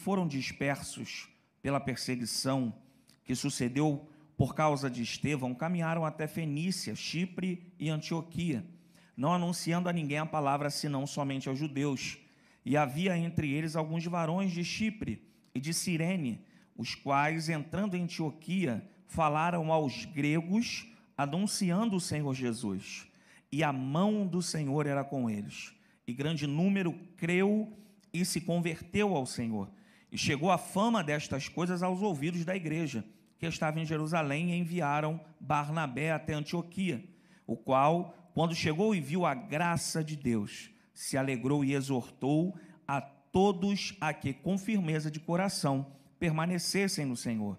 foram dispersos pela perseguição que sucedeu por causa de Estevão, caminharam até Fenícia, Chipre e Antioquia, não anunciando a ninguém a palavra, senão somente aos judeus. E havia entre eles alguns varões de Chipre e de Cirene, os quais, entrando em Antioquia, falaram aos gregos, anunciando o Senhor Jesus. E a mão do Senhor era com eles. E grande número creu e se converteu ao Senhor. E chegou a fama destas coisas aos ouvidos da igreja, que estava em Jerusalém, e enviaram Barnabé até Antioquia, o qual, quando chegou e viu a graça de Deus, se alegrou e exortou a todos a que, com firmeza de coração, permanecessem no Senhor,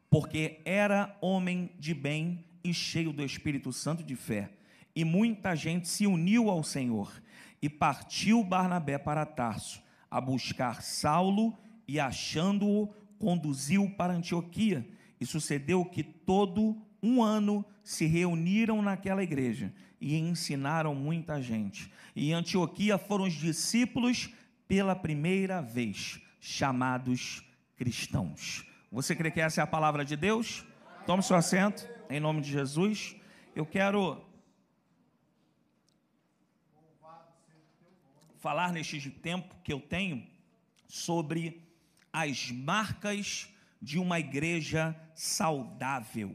porque era homem de bem e cheio do Espírito Santo de fé. E muita gente se uniu ao Senhor. E partiu Barnabé para Tarso, a buscar Saulo, e achando-o, conduziu para Antioquia. E sucedeu que todo um ano se reuniram naquela igreja e ensinaram muita gente. E em Antioquia foram os discípulos pela primeira vez chamados cristãos. Você crê que essa é a palavra de Deus? Tome seu assento, em nome de Jesus. Eu quero falar neste tempo que eu tenho sobre as marcas de uma igreja saudável.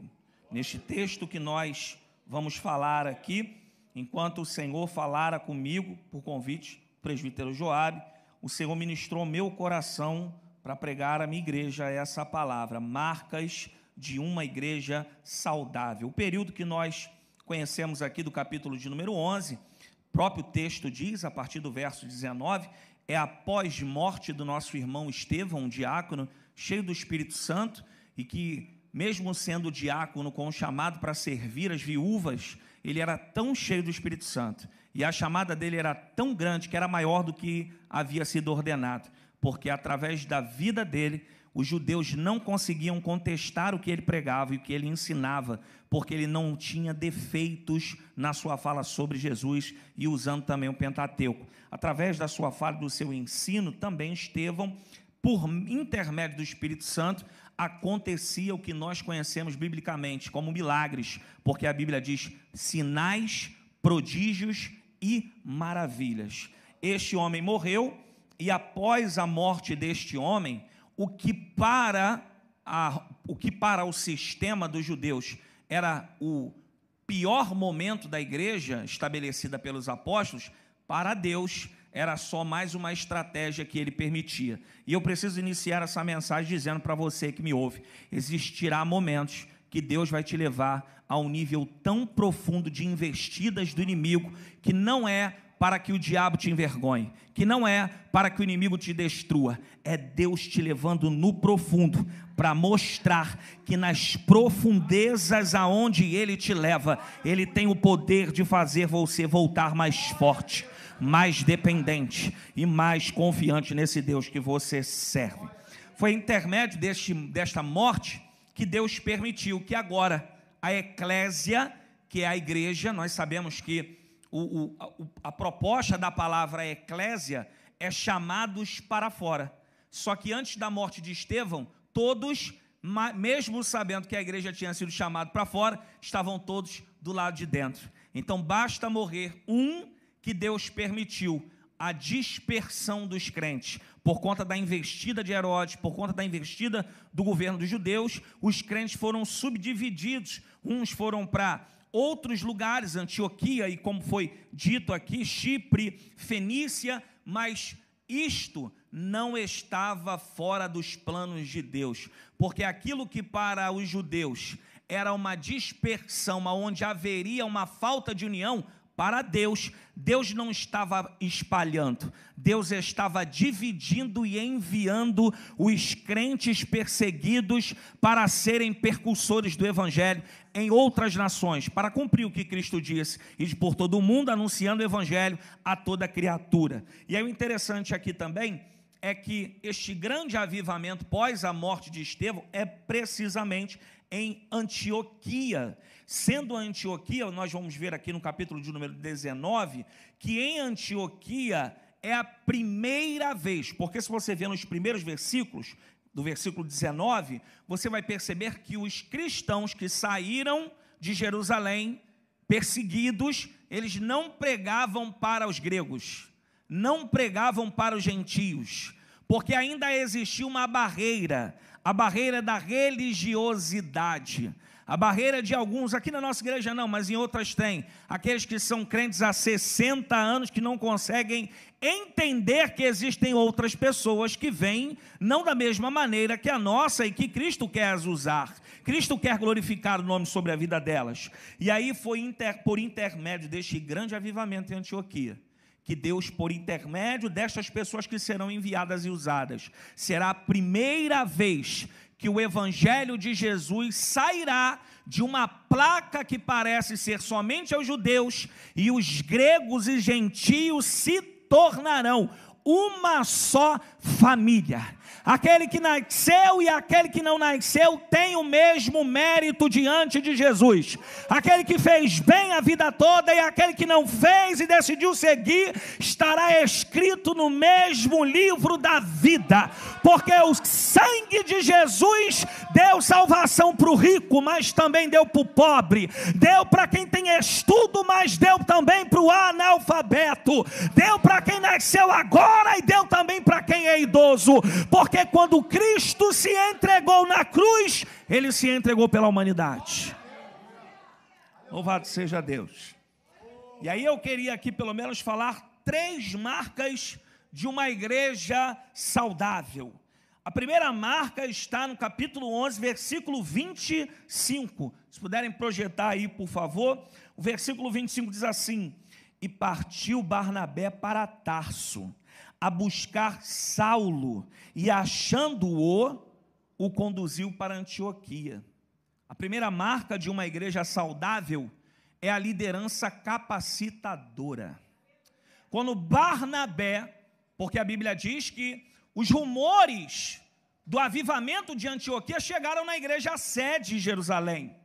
Neste texto que nós vamos falar aqui, enquanto o Senhor falara comigo, por convite do presbítero Joabe, o Senhor ministrou meu coração para pregar à minha igreja essa palavra, marcas de uma igreja saudável. O período que nós conhecemos aqui do capítulo de número 11, o próprio texto diz, a partir do verso 19, é após morte do nosso irmão Estevão, um diácono, cheio do Espírito Santo, e que, mesmo sendo diácono com um chamado para servir as viúvas, ele era tão cheio do Espírito Santo, e a chamada dele era tão grande, que era maior do que havia sido ordenado, porque através da vida dele, os judeus não conseguiam contestar o que ele pregava e o que ele ensinava, porque ele não tinha defeitos na sua fala sobre Jesus, e usando também o Pentateuco. Através da sua fala e do seu ensino, também Estevão, por intermédio do Espírito Santo, acontecia o que nós conhecemos biblicamente como milagres, porque a Bíblia diz sinais, prodígios e maravilhas. Este homem morreu, e após a morte deste homem, o que para o sistema dos judeus era o pior momento da igreja estabelecida pelos apóstolos, para Deus era só mais uma estratégia que ele permitia. E eu preciso iniciar essa mensagem dizendo para você que me ouve: existirá momentos que Deus vai te levar a um nível tão profundo de investidas do inimigo, que não é para que o diabo te envergonhe, que não é para que o inimigo te destrua, é Deus te levando no profundo, para mostrar que nas profundezas aonde Ele te leva, Ele tem o poder de fazer você voltar mais forte, mais dependente e mais confiante nesse Deus que você serve. Foi intermédio desta morte que Deus permitiu que agora a eclésia, que é a igreja, nós sabemos que a proposta da palavra eclésia é chamados para fora. Só que antes da morte de Estevão, todos, mesmo sabendo que a igreja tinha sido chamada para fora, estavam todos do lado de dentro. Então basta morrer um, que Deus permitiu a dispersão dos crentes. Por conta da investida de Herodes, por conta da investida do governo dos judeus, os crentes foram subdivididos. Uns foram para outros lugares, Antioquia e, como foi dito aqui, Chipre, Fenícia, mas isto não estava fora dos planos de Deus, porque aquilo que para os judeus era uma dispersão, onde haveria uma falta de união, para Deus, Deus não estava espalhando, Deus estava dividindo e enviando os crentes perseguidos para serem percursores do Evangelho em outras nações, para cumprir o que Cristo disse, e por todo o mundo anunciando o Evangelho a toda criatura. E aí o interessante aqui também é que este grande avivamento pós a morte de Estevão é precisamente em Antioquia. Sendo Antioquia, nós vamos ver aqui no capítulo de número 19, que em Antioquia é a primeira vez, porque se você ver nos primeiros versículos, do versículo 19, você vai perceber que os cristãos que saíram de Jerusalém, perseguidos, eles não pregavam para os gregos, não pregavam para os gentios, porque ainda existia uma barreira, a barreira da religiosidade, a barreira de alguns, aqui na nossa igreja não, mas em outras tem, aqueles que são crentes há 60 anos, que não conseguem entender que existem outras pessoas que vêm, não da mesma maneira que a nossa, e que Cristo quer as usar, Cristo quer glorificar o nome sobre a vida delas, e aí foi por intermédio deste grande avivamento em Antioquia, que Deus, por intermédio destas pessoas que serão enviadas e usadas, será a primeira vez que o evangelho de Jesus sairá de uma placa que parece ser somente aos judeus, e os gregos e gentios se tornarão uma só família. Aquele que nasceu e aquele que não nasceu tem o mesmo mérito diante de Jesus. Aquele que fez bem a vida toda e aquele que não fez e decidiu seguir, estará escrito no mesmo livro da vida, porque o sangue de Jesus deu salvação para o rico, mas também deu para o pobre, deu para quem tem estudo, mas deu também para o analfabeto, deu para quem nasceu agora e deu também para quem é idoso, porque quando Cristo se entregou na cruz, Ele se entregou pela humanidade. Louvado seja Deus. E aí eu queria aqui pelo menos falar 3 marcas de uma igreja saudável. A primeira marca está no capítulo 11, versículo 25. Se puderem projetar aí, por favor. O versículo 25 diz assim: e partiu Barnabé para Tarso, a buscar Saulo, e achando-o, o conduziu para Antioquia. A primeira marca de uma igreja saudável é a liderança capacitadora. Quando Barnabé, porque a Bíblia diz que os rumores do avivamento de Antioquia chegaram na igreja sede de Jerusalém,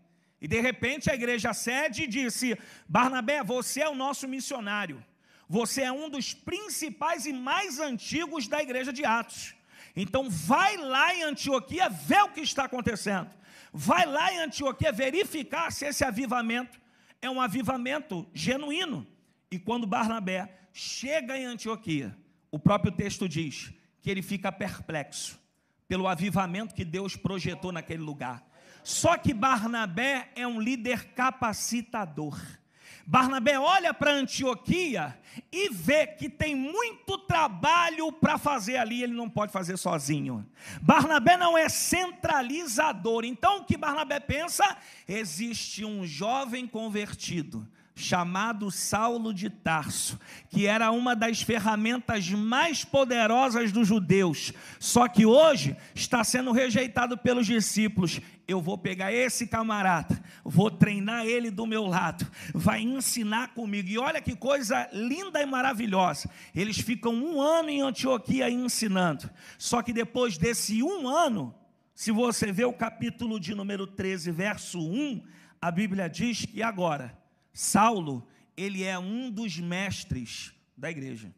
e de repente a igreja sede disse: Barnabé, você é o nosso missionário, você é um dos principais e mais antigos da igreja de Atos. Então vai lá em Antioquia ver o que está acontecendo. Vai lá em Antioquia verificar se esse avivamento é um avivamento genuíno. E quando Barnabé chega em Antioquia, o próprio texto diz que ele fica perplexo pelo avivamento que Deus projetou naquele lugar. Só que Barnabé é um líder capacitador. Barnabé olha para Antioquia e vê que tem muito trabalho para fazer ali, ele não pode fazer sozinho. Barnabé não é centralizador. Então o que Barnabé pensa? Existe um jovem convertido chamado Saulo de Tarso, que era uma das ferramentas mais poderosas dos judeus, só que hoje está sendo rejeitado pelos discípulos. Eu vou pegar esse camarada, vou treinar ele do meu lado, vai ensinar comigo. E olha que coisa linda e maravilhosa, eles ficam 1 ano em Antioquia ensinando, só que depois desse 1 ano, se você ver o capítulo de número 13, verso 1, a Bíblia diz que agora Saulo, ele é um dos mestres da igreja.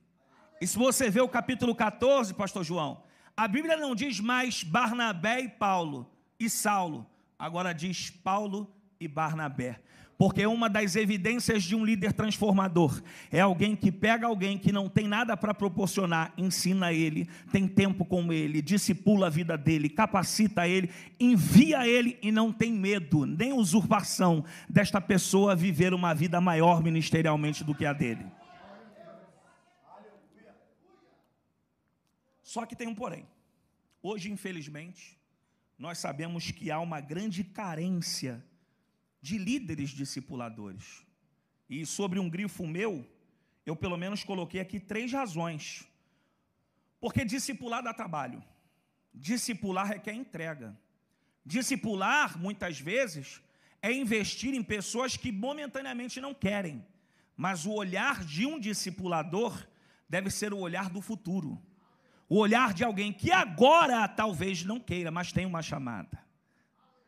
E se você ver o capítulo 14, pastor João, a Bíblia não diz mais Barnabé e Paulo e Saulo, agora diz Paulo e Barnabé. Porque uma das evidências de um líder transformador é alguém que pega alguém que não tem nada para proporcionar, ensina ele, tem tempo com ele, discipula a vida dele, capacita ele, envia ele e não tem medo, nem usurpação desta pessoa viver uma vida maior ministerialmente do que a dele. Só que tem um porém. Hoje, infelizmente, nós sabemos que há uma grande carência de líderes discipuladores. E sobre um grifo meu, eu pelo menos coloquei aqui 3 razões. Porque discipular dá trabalho. Discipular requer entrega. Discipular, muitas vezes, é investir em pessoas que momentaneamente não querem. Mas o olhar de um discipulador deve ser o olhar do futuro. O olhar de alguém que agora talvez não queira, mas tem uma chamada.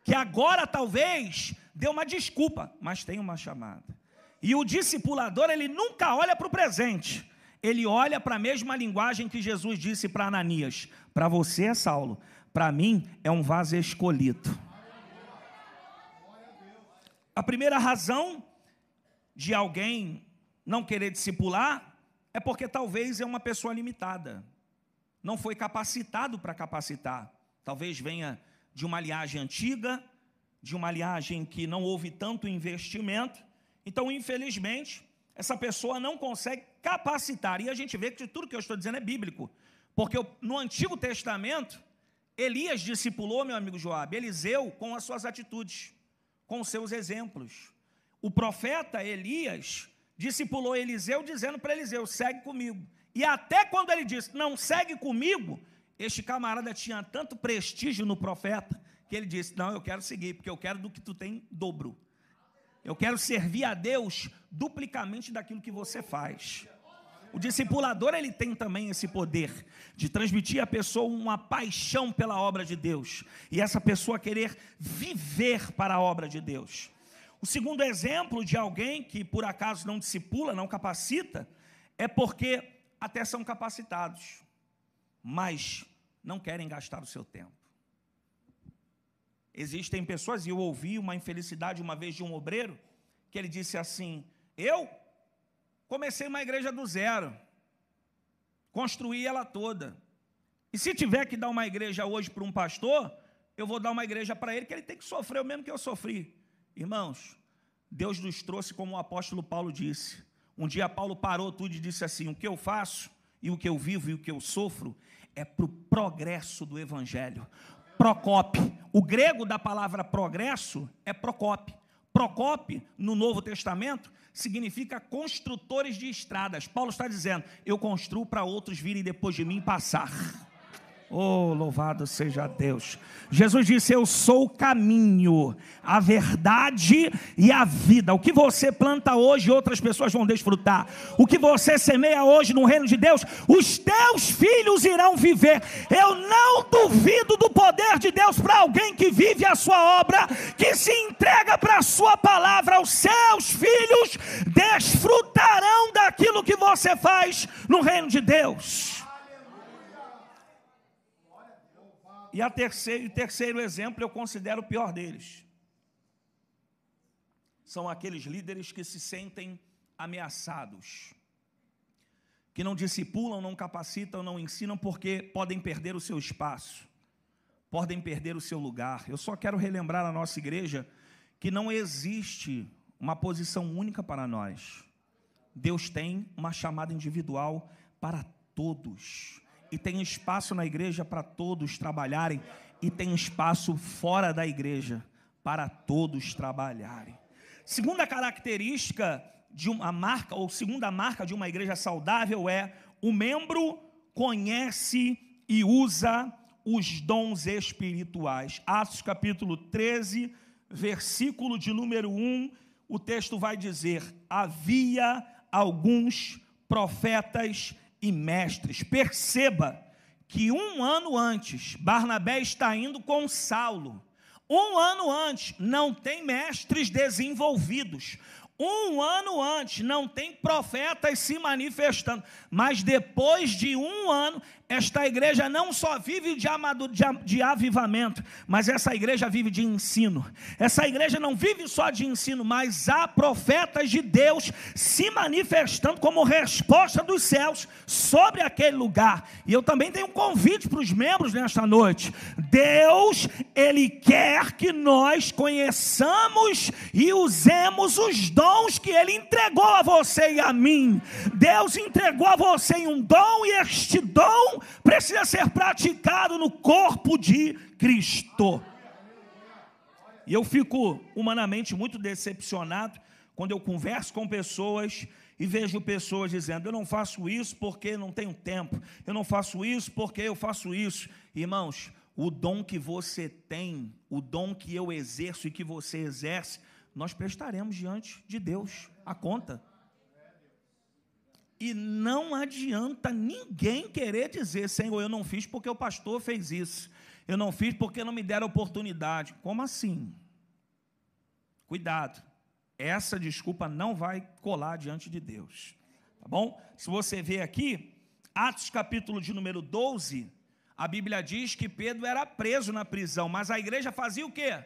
Que agora talvez dê uma desculpa, mas tem uma chamada. E o discipulador, ele nunca olha para o presente, ele olha para a mesma linguagem que Jesus disse para Ananias: para você é Saulo, para mim é um vaso escolhido. A primeira razão de alguém não querer discipular é porque talvez é uma pessoa limitada, não foi capacitado para capacitar. Talvez venha de uma linhagem antiga, de uma linhagem que não houve tanto investimento. Então, infelizmente, essa pessoa não consegue capacitar. E a gente vê que tudo que eu estou dizendo é bíblico, porque no Antigo Testamento, Elias discipulou, meu amigo Joabe, Eliseu com as suas atitudes, com os seus exemplos. O profeta Elias discipulou Eliseu dizendo para Eliseu: segue comigo. E até quando ele disse: não segue comigo, este camarada tinha tanto prestígio no profeta, que ele disse: não, eu quero seguir, porque eu quero do que tu tem dobro. Eu quero servir a Deus duplicamente daquilo que você faz. O discipulador, ele tem também esse poder de transmitir à pessoa uma paixão pela obra de Deus, e essa pessoa querer viver para a obra de Deus. O segundo exemplo de alguém que por acaso não discipula, não capacita, é porque até são capacitados, mas não querem gastar o seu tempo. Existem pessoas, e eu ouvi uma infelicidade uma vez de um obreiro, que ele disse assim: eu comecei uma igreja do zero, construí ela toda, e se tiver que dar uma igreja hoje para um pastor, eu vou dar uma igreja para ele, que ele tem que sofrer o mesmo que eu sofri. Irmãos, Deus nos trouxe, como o apóstolo Paulo disse. Um dia Paulo parou tudo e disse assim: o que eu faço, e o que eu vivo, e o que eu sofro, é para o progresso do evangelho. Procope, o grego da palavra progresso é procope. Procope, no Novo Testamento, significa construtores de estradas. Paulo está dizendo: eu construo para outros virem depois de mim passar. Oh, louvado seja Deus. Jesus disse: eu sou o caminho, a verdade e a vida. O que você planta hoje, outras pessoas vão desfrutar. O que você semeia hoje no reino de Deus, os teus filhos irão viver. Eu não duvido do poder de Deus para alguém que vive a sua obra, que se entrega para a sua palavra. Os seus filhos desfrutarão daquilo que você faz no reino de Deus. E o terceiro exemplo eu considero o pior deles. São aqueles líderes que se sentem ameaçados, que não discipulam, não capacitam, não ensinam, porque podem perder o seu espaço, podem perder o seu lugar. Eu só quero relembrar a nossa igreja que não existe uma posição única para nós. Deus tem uma chamada individual para todos. E tem espaço na igreja para todos trabalharem, e tem espaço fora da igreja para todos trabalharem. Segunda característica de uma marca, ou segunda marca de uma igreja saudável é: o membro conhece e usa os dons espirituais. Atos capítulo 13, versículo de número 1, o texto vai dizer: havia alguns profetas e mestres. Perceba que um ano antes, Barnabé está indo com Saulo. Um ano antes, não tem mestres desenvolvidos. Um ano antes, não tem profetas se manifestando. Mas depois de um ano, esta igreja não só vive de avivamento, mas essa igreja vive de ensino. Essa igreja não vive só de ensino, mas há profetas de Deus se manifestando como resposta dos céus sobre aquele lugar. E eu também tenho um convite para os membros nesta noite. Deus, Ele quer que nós conheçamos e usemos os dons que Ele entregou a você e a mim. Deus entregou a você um dom, e este dom precisa ser praticado no corpo de Cristo. E eu fico humanamente muito decepcionado quando eu converso com pessoas e vejo pessoas dizendo: eu não faço isso porque não tenho tempo, eu não faço isso porque eu faço isso. Irmãos, o dom que você tem, o dom que eu exerço e que você exerce, nós prestaremos diante de Deus a conta. E não adianta ninguém querer dizer: Senhor, eu não fiz porque o pastor fez isso, eu não fiz porque não me deram oportunidade. Como assim? Cuidado, essa desculpa não vai colar diante de Deus. Tá bom? Se você ver aqui, Atos capítulo de número 12, a Bíblia diz que Pedro era preso na prisão, mas a igreja fazia o quê?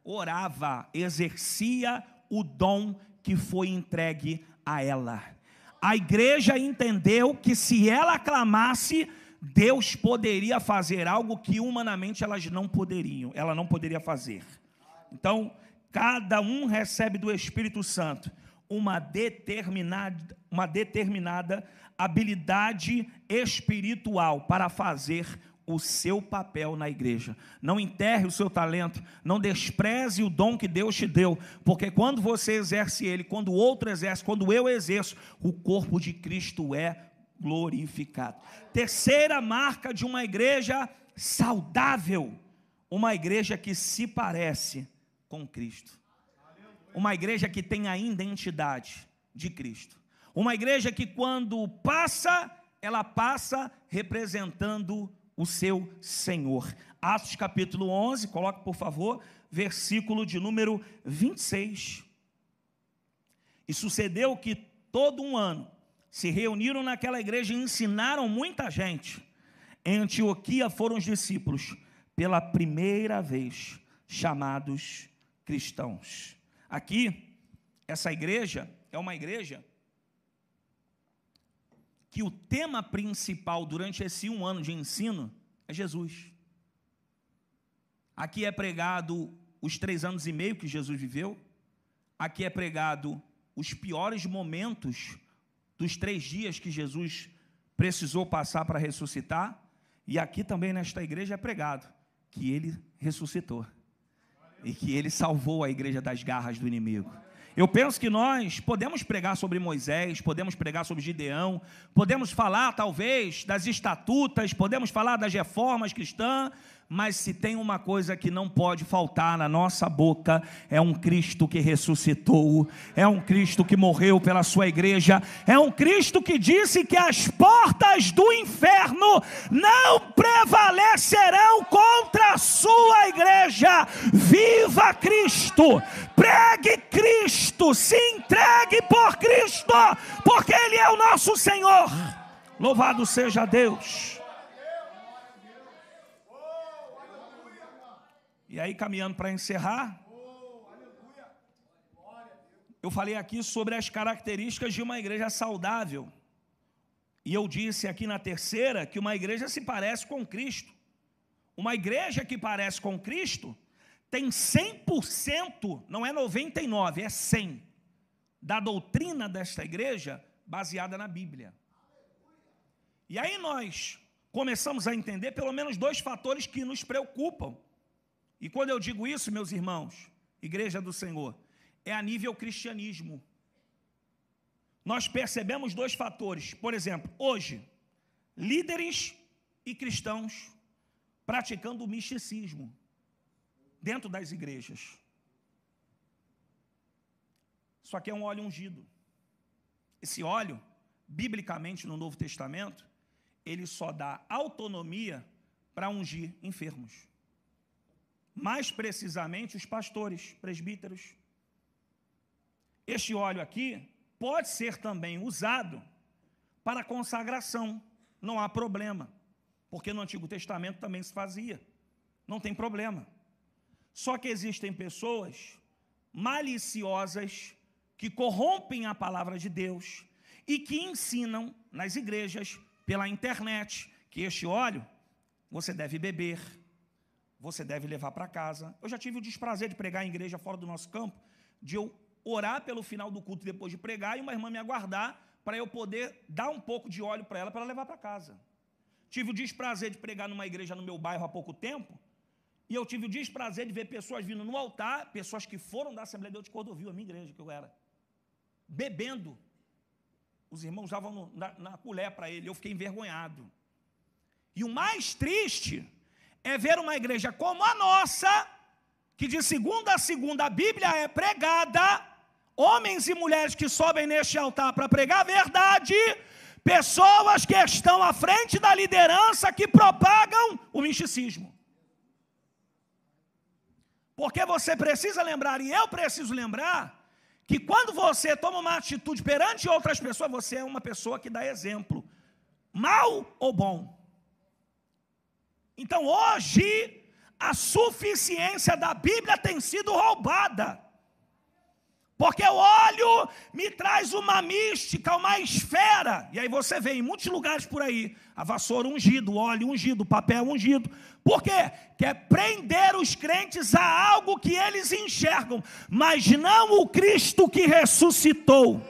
Orava, exercia o dom que foi entregue a ela. A igreja entendeu que se ela clamasse, Deus poderia fazer algo que humanamente ela não poderia fazer. Então, cada um recebe do Espírito Santo uma determinada habilidade espiritual para fazer o seu papel na igreja. Não enterre o seu talento, não despreze o dom que Deus te deu, porque quando você exerce ele, quando o outro exerce, quando eu exerço, o corpo de Cristo é glorificado. Terceira marca de uma igreja saudável, uma igreja que se parece com Cristo. Uma igreja que tem a identidade de Cristo. Uma igreja que quando passa, ela passa representando o seu Senhor. Atos capítulo 11, coloque por favor, versículo de número 26. E sucedeu que todo um ano se reuniram naquela igreja e ensinaram muita gente. Em Antioquia foram os discípulos, pela primeira vez, chamados cristãos. Aqui, essa igreja é uma igreja que o tema principal durante esse 1 ano de ensino é Jesus. Aqui é pregado os 3 anos e meio que Jesus viveu. Aqui é pregado os piores momentos dos 3 dias que Jesus precisou passar para ressuscitar. E aqui também nesta igreja é pregado que ele ressuscitou e que ele salvou a igreja das garras do inimigo. Eu penso que nós podemos pregar sobre Moisés, podemos pregar sobre Gideão, podemos falar talvez das estatutas, podemos falar das reformas cristãs, mas se tem uma coisa que não pode faltar na nossa boca, é um Cristo que ressuscitou, é um Cristo que morreu pela sua igreja, é um Cristo que disse que as portas do inferno não prevalecerão contra a sua igreja. Viva Cristo, pregue Cristo, se entregue por Cristo, porque Ele é o nosso Senhor. Louvado seja Deus. E aí, caminhando para encerrar, eu falei aqui sobre as características de uma igreja saudável. E eu disse aqui na terceira que uma igreja se parece com Cristo. Uma igreja que parece com Cristo tem 100%, não é 99%, é 100%, da doutrina desta igreja baseada na Bíblia. E aí nós começamos a entender pelo menos 2 fatores que nos preocupam. E quando eu digo isso, meus irmãos, igreja do Senhor, é a nível cristianismo. Nós percebemos 2 fatores. Por exemplo, hoje, líderes e cristãos praticando o misticismo dentro das igrejas. Isso aqui é um óleo ungido. Esse óleo, biblicamente no Novo Testamento, ele só dá autonomia para ungir enfermos. Mais precisamente os pastores, presbíteros. Este óleo aqui pode ser também usado para consagração, não há problema, porque no Antigo Testamento também se fazia, não tem problema. Só que existem pessoas maliciosas que corrompem a palavra de Deus e que ensinam nas igrejas, pela internet, que este óleo você deve beber, você deve levar para casa. Eu já tive o desprazer de pregar em igreja fora do nosso campo, de eu orar pelo final do culto depois de pregar e uma irmã me aguardar para eu poder dar um pouco de óleo para ela levar para casa. Tive o desprazer de pregar numa igreja no meu bairro há pouco tempo e eu tive o desprazer de ver pessoas vindo no altar, pessoas que foram da Assembleia de Deus de Cordovil, a minha igreja que eu era, bebendo. Os irmãos davam na colher para ele, eu fiquei envergonhado. E o mais triste é ver uma igreja como a nossa, que de segunda a segunda a Bíblia é pregada, homens e mulheres que sobem neste altar para pregar a verdade, pessoas que estão à frente da liderança que propagam o misticismo. Porque você precisa lembrar, e eu preciso lembrar, que quando você toma uma atitude perante outras pessoas, você é uma pessoa que dá exemplo, mal ou bom. Então hoje, a suficiência da Bíblia tem sido roubada. Porque o óleo me traz uma mística, uma esfera. E aí você vê em muitos lugares por aí, a vassoura ungida, o óleo ungido, o papel ungido. Por quê? Quer prender os crentes a algo que eles enxergam, mas não o Cristo que ressuscitou.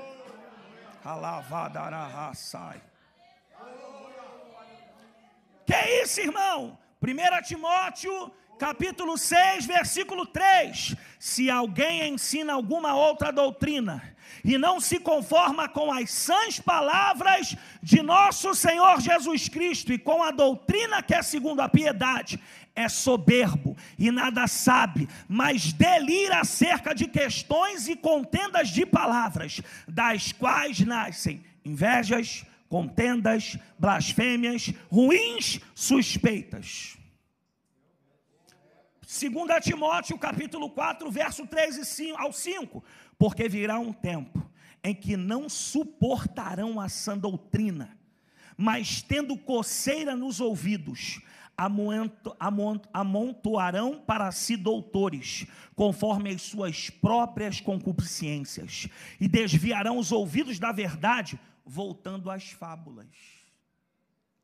Que é isso, irmão? 1 Timóteo capítulo 6, versículo 3, se alguém ensina alguma outra doutrina, e não se conforma com as sãs palavras de nosso Senhor Jesus Cristo, e com a doutrina que é segundo a piedade, é soberbo, e nada sabe, mas delira acerca de questões e contendas de palavras, das quais nascem invejas, contendas, blasfêmias, ruins suspeitas. 2 Timóteo capítulo 4, verso 3 ao 5, porque virá um tempo em que não suportarão a sã doutrina, mas tendo coceira nos ouvidos, amontoarão para si doutores, conforme as suas próprias concupiscências, e desviarão os ouvidos da verdade, voltando às fábulas,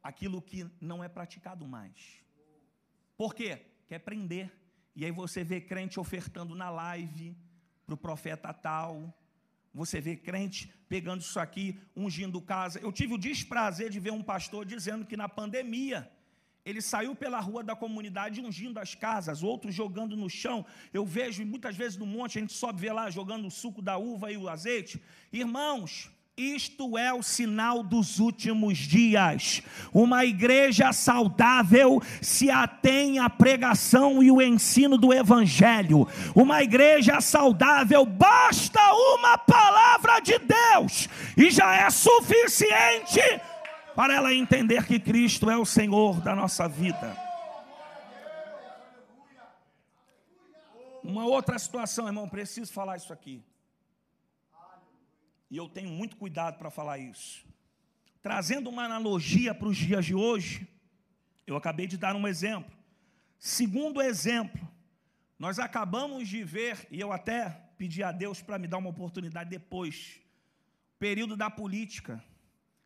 aquilo que não é praticado mais. Por quê? Quer prender. E aí você vê crente ofertando na live para o profeta tal. Você vê crente pegando isso aqui, ungindo casa. Eu tive o desprazer de ver um pastor dizendo que na pandemia ele saiu pela rua da comunidade ungindo as casas, outros jogando no chão. Eu vejo muitas vezes no monte, a gente sobe ver lá jogando o suco da uva e o azeite. Irmãos, isto é o sinal dos últimos dias. Uma igreja saudável se atém à pregação e o ensino do evangelho. Uma igreja saudável, basta uma palavra de Deus e já é suficiente para ela entender que Cristo é o Senhor da nossa vida. Uma outra situação, irmão, preciso falar isso aqui. E eu tenho muito cuidado para falar isso. Trazendo uma analogia para os dias de hoje, eu acabei de dar um exemplo. Segundo exemplo, nós acabamos de ver, e eu até pedi a Deus para me dar uma oportunidade depois, período da política.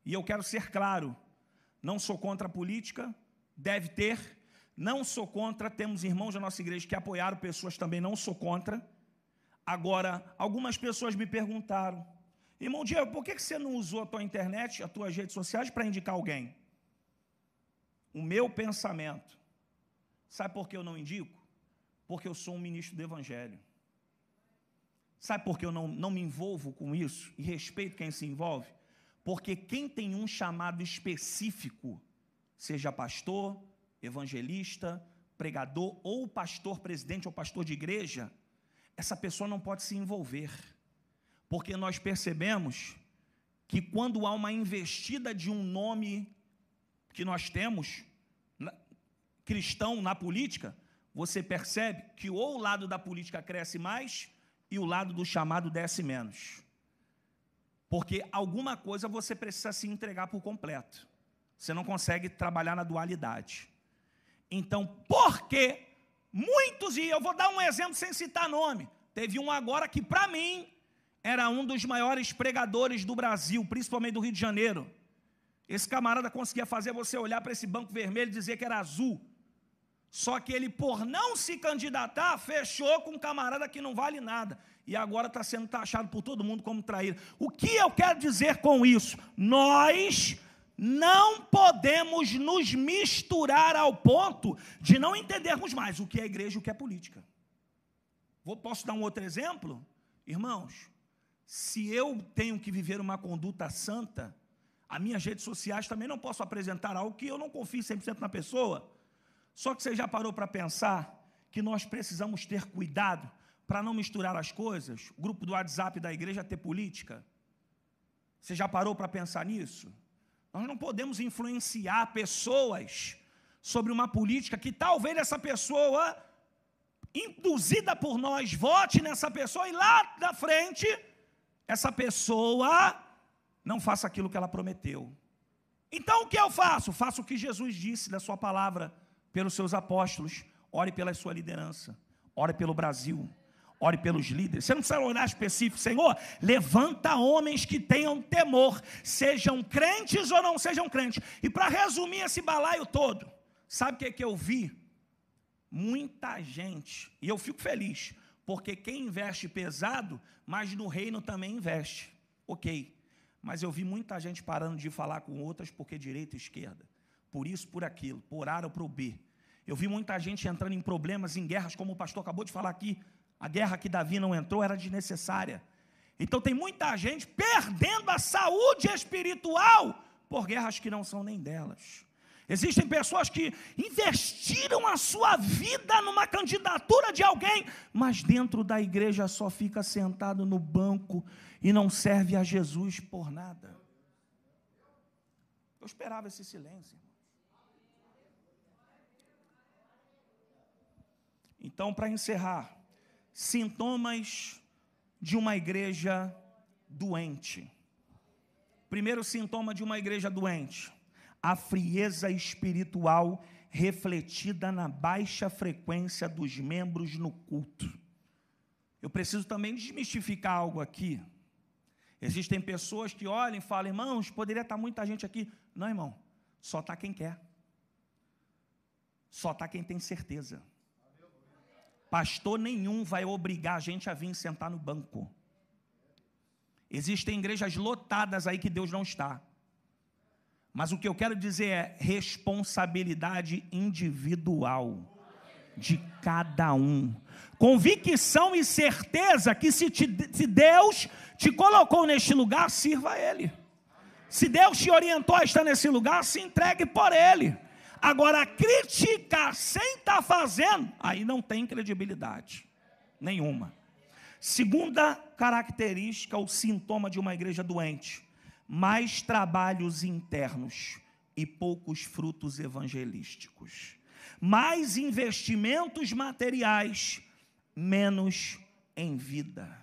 E eu quero ser claro, não sou contra a política, deve ter, não sou contra, temos irmãos da nossa igreja que apoiaram pessoas também, não sou contra. Agora, algumas pessoas me perguntaram, irmão Diego, por que você não usou a tua internet, as tuas redes sociais para indicar alguém? O meu pensamento, sabe por que eu não indico? Porque eu sou um ministro do evangelho. Sabe por que eu não me envolvo com isso e respeito quem se envolve? Porque quem tem um chamado específico, seja pastor, evangelista, pregador, ou pastor presidente ou pastor de igreja, essa pessoa não pode se envolver. Porque nós percebemos que quando há uma investida de um nome que nós temos, cristão na política, você percebe que ou o lado da política cresce mais e o lado do chamado desce menos. Porque alguma coisa você precisa se entregar por completo. Você não consegue trabalhar na dualidade. Então, porque muitos, e eu vou dar um exemplo sem citar nome, teve um agora que para mim era um dos maiores pregadores do Brasil, principalmente do Rio de Janeiro. Esse camarada conseguia fazer você olhar para esse banco vermelho e dizer que era azul. Só que ele, por não se candidatar, fechou com um camarada que não vale nada. E agora está sendo taxado por todo mundo como traíra. O que eu quero dizer com isso? Nós não podemos nos misturar ao ponto de não entendermos mais o que é igreja e o que é política. Posso dar um outro exemplo? Irmãos, se eu tenho que viver uma conduta santa, as minhas redes sociais também não posso apresentar algo que eu não confio 100% na pessoa. Só que você já parou para pensar que nós precisamos ter cuidado para não misturar as coisas? O grupo do WhatsApp da igreja ter política? Você já parou para pensar nisso? Nós não podemos influenciar pessoas sobre uma política que talvez essa pessoa, induzida por nós, vote nessa pessoa e lá na frente essa pessoa não faça aquilo que ela prometeu. Então o que eu faço? Faço o que Jesus disse da sua palavra pelos seus apóstolos. Ore pela sua liderança, ore pelo Brasil, ore pelos líderes. Você não precisa orar específico. Senhor, levanta homens que tenham temor, sejam crentes ou não sejam crentes. E para resumir esse balaio todo, sabe o que eu vi? Muita gente, e eu fico feliz, porque quem investe pesado, mas no reino também investe. Ok, mas eu vi muita gente parando de falar com outras, porque direita e esquerda, por isso, por aquilo, por A ou por B. Eu vi muita gente entrando em problemas, em guerras, como o pastor acabou de falar aqui. A guerra que Davi não entrou era desnecessária. Então tem muita gente perdendo a saúde espiritual por guerras que não são nem delas. Existem pessoas que investiram a sua vida numa candidatura de alguém, mas dentro da igreja só fica sentado no banco e não serve a Jesus por nada. Eu esperava esse silêncio. Então, para encerrar, sintomas de uma igreja doente. Primeiro sintoma de uma igreja doente: a frieza espiritual refletida na baixa frequência dos membros no culto. Eu preciso também desmistificar algo aqui. Existem pessoas que olham e falam: irmãos, poderia estar muita gente aqui. Não, irmão, só está quem quer. Só está quem tem certeza. Pastor nenhum vai obrigar a gente a vir sentar no banco. Existem igrejas lotadas aí que Deus não está. Mas o que eu quero dizer é responsabilidade individual de cada um. Convicção e certeza que se Deus te colocou neste lugar, sirva a Ele. Se Deus te orientou a estar nesse lugar, se entregue por Ele. Agora, criticar sem estar fazendo, aí não tem credibilidade nenhuma. Segunda característica ou sintoma de uma igreja doente: mais trabalhos internos e poucos frutos evangelísticos. Mais investimentos materiais, menos em vida.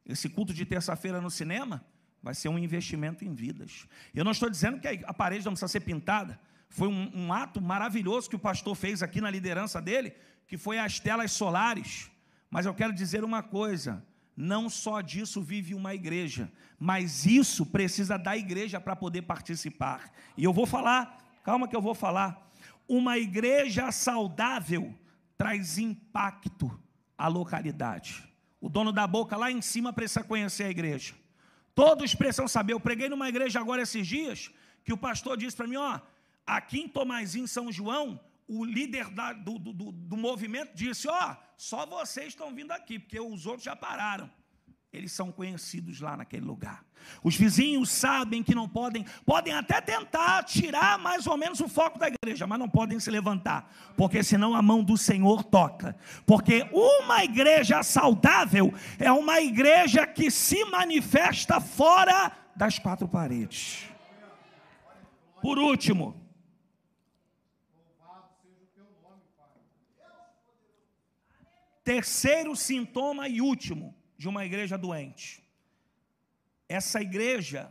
Esse culto de terça-feira no cinema vai ser um investimento em vidas. Eu não estou dizendo que a parede não precisa ser pintada. Foi um ato maravilhoso que o pastor fez aqui na liderança dele, que foi as telas solares. Mas eu quero dizer uma coisa: não só disso vive uma igreja, mas isso precisa da igreja para poder participar. E eu vou falar, calma que eu vou falar. Uma igreja saudável traz impacto à localidade. O dono da boca lá em cima precisa conhecer a igreja. Todos precisam saber. Eu preguei numa igreja agora esses dias, que o pastor disse para mim: aqui em Tomazinho, São João, o líder do movimento disse: só vocês estão vindo aqui, porque os outros já pararam. Eles são conhecidos lá naquele lugar. Os vizinhos sabem que não podem até tentar tirar mais ou menos o foco da igreja, mas não podem se levantar, porque senão a mão do Senhor toca. Porque uma igreja saudável é uma igreja que se manifesta fora das quatro paredes. Por último, terceiro sintoma e último de uma igreja doente: essa igreja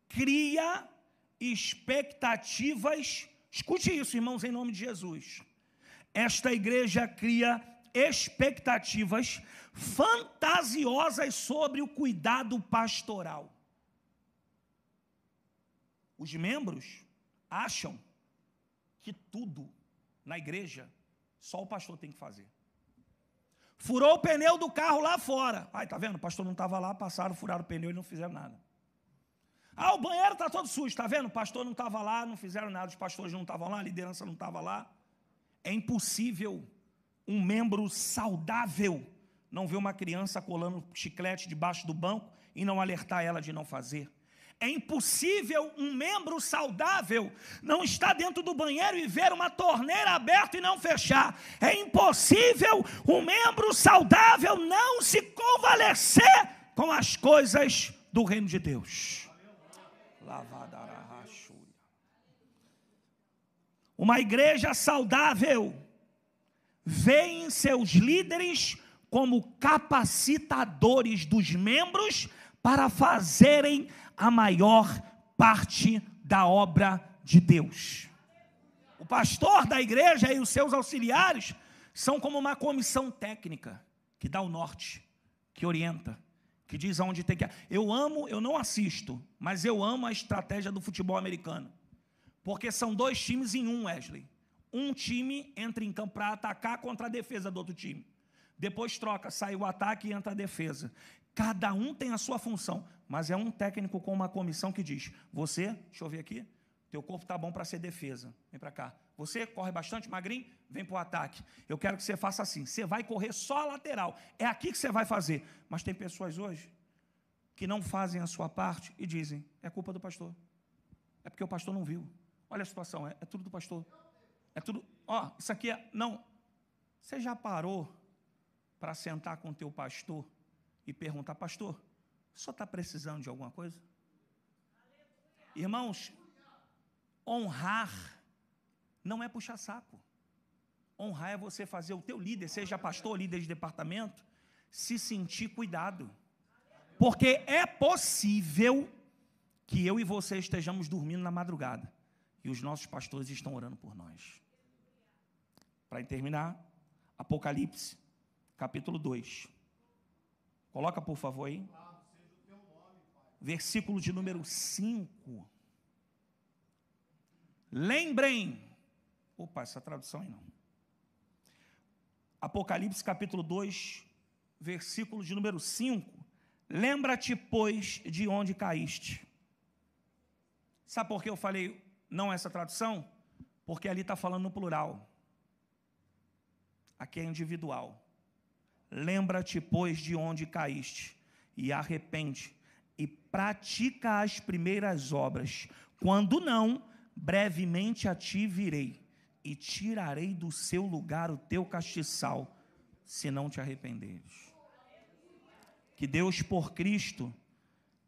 cria expectativas. Escute isso, irmãos, em nome de Jesus. Esta igreja cria expectativas fantasiosas sobre o cuidado pastoral. Os membros acham que tudo na igreja só o pastor tem que fazer. Furou o pneu do carro lá fora. Tá vendo? O pastor não estava lá, passaram, furaram o pneu e não fizeram nada. O banheiro está todo sujo, está vendo? O pastor não estava lá, não fizeram nada, os pastores não estavam lá, a liderança não estava lá. É impossível um membro saudável não ver uma criança colando chiclete debaixo do banco e não alertar ela de não fazer. É impossível um membro saudável não estar dentro do banheiro e ver uma torneira aberta e não fechar. É impossível um membro saudável não se convalescer com as coisas do reino de Deus. Uma igreja saudável vê em seus líderes como capacitadores dos membros para fazerem a maior parte da obra de Deus. O pastor da igreja e os seus auxiliares são como uma comissão técnica que dá o norte, que orienta, que diz aonde tem que... Eu não assisto, mas eu amo a estratégia do futebol americano, porque são 2 times em um, Wesley. Um time entra em campo para atacar contra a defesa do outro time. Depois troca, sai o ataque e entra a defesa. Cada um tem a sua função, mas é um técnico com uma comissão que diz: você, deixa eu ver aqui, teu corpo está bom para ser defesa, vem para cá. Você corre bastante, magrinho, vem para o ataque. Eu quero que você faça assim, você vai correr só a lateral, é aqui que você vai fazer. Mas tem pessoas hoje que não fazem a sua parte e dizem: é culpa do pastor, é porque o pastor não viu. Olha a situação, é tudo do pastor. É tudo, isso aqui é, não. Você já parou para sentar com o teu pastor e perguntar: pastor, o senhor está precisando de alguma coisa? Irmãos, honrar não é puxar saco. Honrar é você fazer o teu líder, seja pastor ou líder de departamento, se sentir cuidado. Porque é possível que eu e você estejamos dormindo na madrugada e os nossos pastores estão orando por nós. Para terminar, Apocalipse, capítulo 2. Coloca, por favor, aí. Versículo de número 5. Lembrem. Opa, essa tradução aí não. Apocalipse, capítulo 2, versículo de número 5. Lembra-te, pois, de onde caíste. Sabe por que eu falei não essa tradução? Porque ali está falando no plural. Aqui é individual. Lembra-te, pois, de onde caíste, e arrepende, e pratica as primeiras obras. Quando não, brevemente a ti virei, e tirarei do seu lugar o teu castiçal, se não te arrependeres. Que Deus, por Cristo,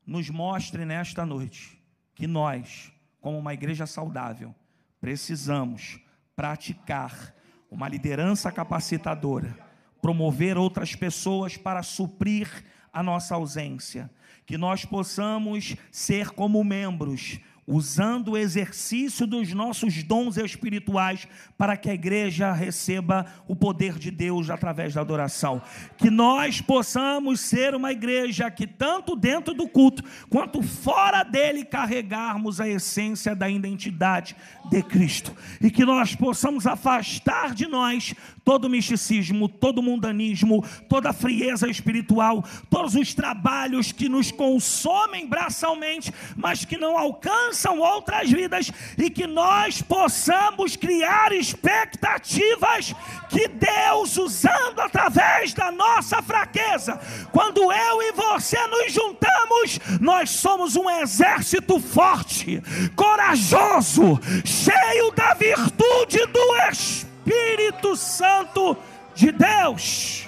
nos mostre nesta noite que nós, como uma igreja saudável, precisamos praticar uma liderança capacitadora, promover outras pessoas para suprir a nossa ausência, que nós possamos ser como membros, usando o exercício dos nossos dons espirituais para que a igreja receba o poder de Deus através da adoração. Que nós possamos ser uma igreja que tanto dentro do culto quanto fora dele carregarmos a essência da identidade de Cristo. E que nós possamos afastar de nós todo misticismo, todo mundanismo, toda frieza espiritual, todos os trabalhos que nos consomem braçalmente, mas que não alcançam outras vidas, e que nós possamos criar expectativas que Deus, usando através da nossa fraqueza, quando eu e você nos juntamos, nós somos um exército forte, corajoso, cheio da virtude do Espírito Santo de Deus.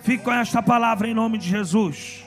Fique com esta palavra em nome de Jesus.